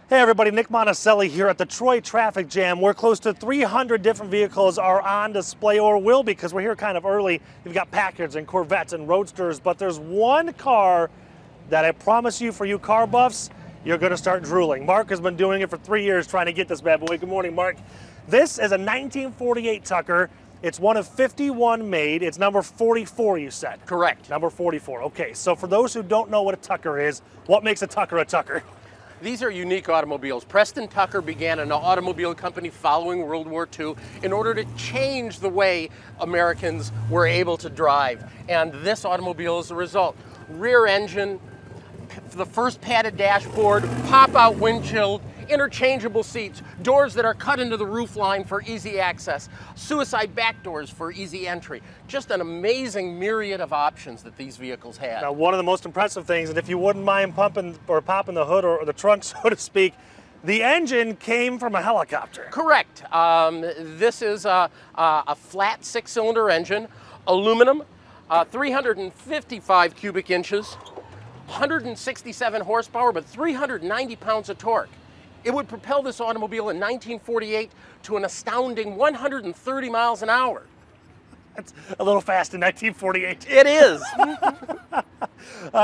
Hey everybody, Nick Monticelli here at the Troy Traffic Jam, where close to 300 different vehicles are on display, or will be, because we're here kind of early. You've got Packards and Corvettes and Roadsters, but there's one car that I promise you, for you car buffs, you're going to start drooling. Mark has been doing it for 3 years trying to get this bad boy. Good morning, Mark. This is a 1948 Tucker. It's one of 51 made. It's number 44, you said. Correct. Number 44. Okay, so for those who don't know what a Tucker is, what makes a Tucker a Tucker? These are unique automobiles. Preston Tucker began an automobile company following World War II in order to change the way Americans were able to drive. And this automobile is the result. Rear engine, the first padded dashboard, pop-out windshield, interchangeable seats, doors that are cut into the roof line for easy access, suicide back doors for easy entry. Just an amazing myriad of options that these vehicles have. Now, one of the most impressive things, and if you wouldn't mind pumping or popping the hood or the trunk, so to speak, the engine came from a helicopter. Correct. This is a flat six-cylinder engine, aluminum, 355 cubic inches, 167 horsepower, but 390 pounds of torque. It would propel this automobile in 1948 to an astounding 130 miles an hour. That's a little fast in 1948. It is.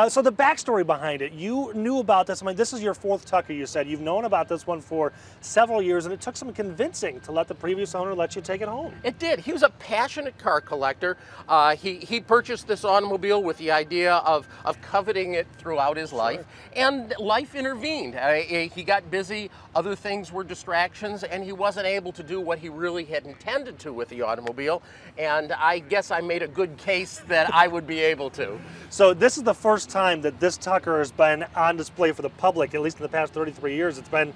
So the backstory behind it, you knew about this. I mean, this is your fourth Tucker, you said. You've known about this one for several years, and it took some convincing to let the previous owner let you take it home. It did. He was a passionate car collector. He purchased this automobile with the idea of coveting it throughout his life, and life intervened. He got busy, other things were distractions, and he wasn't able to do what he really had intended to with the automobile, and I guess I made a good case that I would be able to. So this is the first time that this Tucker has been on display for the public, at least in the past 33 years. It's been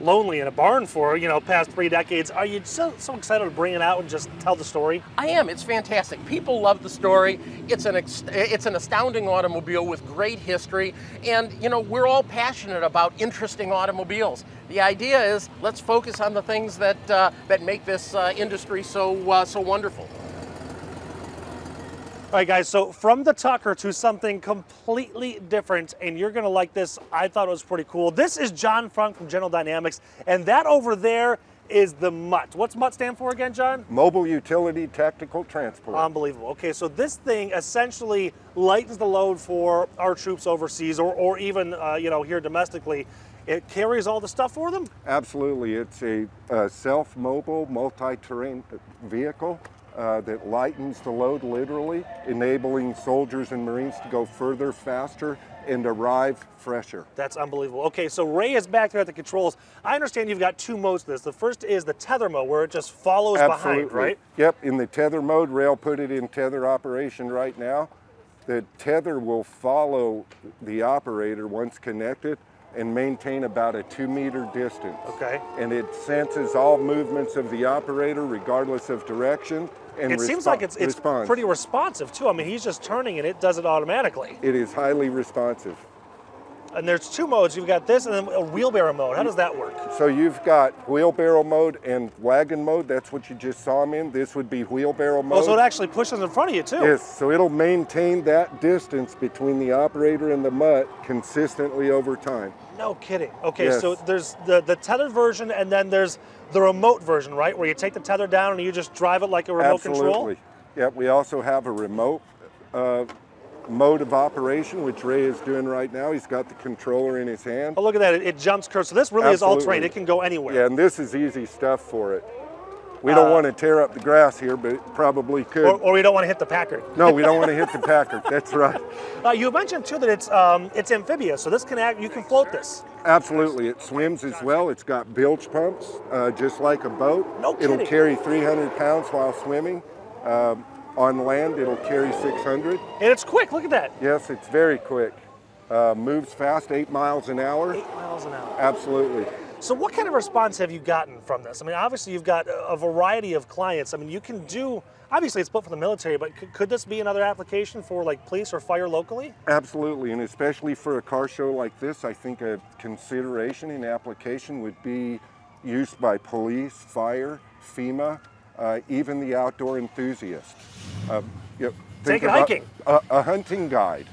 lonely in a barn for, past 3 decades. Are you so excited to bring it out and just tell the story? I am. It's fantastic. People love the story. It's an astounding automobile with great history, and we're all passionate about interesting automobiles. The idea is, let's focus on the things that make this industry so wonderful. All right, guys, so from the Tucker to something completely different, and you're going to like this. I thought it was pretty cool. This is John Funk from General Dynamics, and that over there is the MUT. What's MUT stand for again, John? Mobile Utility Tactical Transport. Unbelievable. Okay, so this thing essentially lightens the load for our troops overseas, or even, here domestically. It carries all the stuff for them? Absolutely. It's a self-mobile, multi-terrain vehicle. That lightens the load literally, enabling soldiers and Marines to go further, faster, and arrive fresher. That's unbelievable. Okay, so Ray is back there at the controls. I understand you've got 2 modes to this. The first is the tether mode, where it just follows behind, right? Yep, in the tether mode, Rail put it in tether operation right now. The tether will follow the operator once connected and maintain about a 2-meter distance. Okay. And it senses all movements of the operator regardless of direction. And it seems like it's pretty responsive too. I mean, he's just turning and it does it automatically. It is highly responsive. And there's 2 modes. You've got this and then a wheelbarrow mode. How does that work? So you've got wheelbarrow mode and wagon mode. That's what you just saw him in. This would be wheelbarrow mode. Oh, so it actually pushes in front of you too. Yes, so it'll maintain that distance between the operator and the MUT consistently over time. No kidding. Okay, yes. So there's the tethered version, and then there's the remote version, right? Where you take the tether down and you just drive it like a remote control? Absolutely. Yep, we also have a remote mode of operation, which Ray is doing right now. He's got the controller in his hand. Oh, look at that. It jumps curves. So this really is all-terrain. It can go anywhere. Yeah, and this is easy stuff for it. We don't want to tear up the grass here, but it probably could. Or we don't want to hit the Packard. No, we don't want to hit the Packard. That's right. You mentioned too that it's amphibious, so this you can float this. Absolutely. It swims as well. It's got bilge pumps, just like a boat. No kidding. It'll carry 300 pounds while swimming. On land, it'll carry 600. And it's quick. Look at that. Yes, it's very quick. Moves fast, 8 miles an hour. 8 miles an hour. Absolutely. So what kind of response have you gotten from this? I mean, obviously you've got a variety of clients. I mean, you can do, obviously it's built for the military, but could this be another application for like police or fire locally? Absolutely, and especially for a car show like this, I think a consideration in application would be used by police, fire, FEMA, even the outdoor enthusiast. Take it hiking. A hunting guide.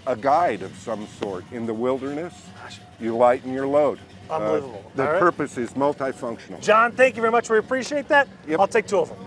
a guide of some sort in the wilderness. You lighten your load. Unbelievable. The All right. purpose is multifunctional. John, thank you very much. We appreciate that. Yep. I'll take 2 of them.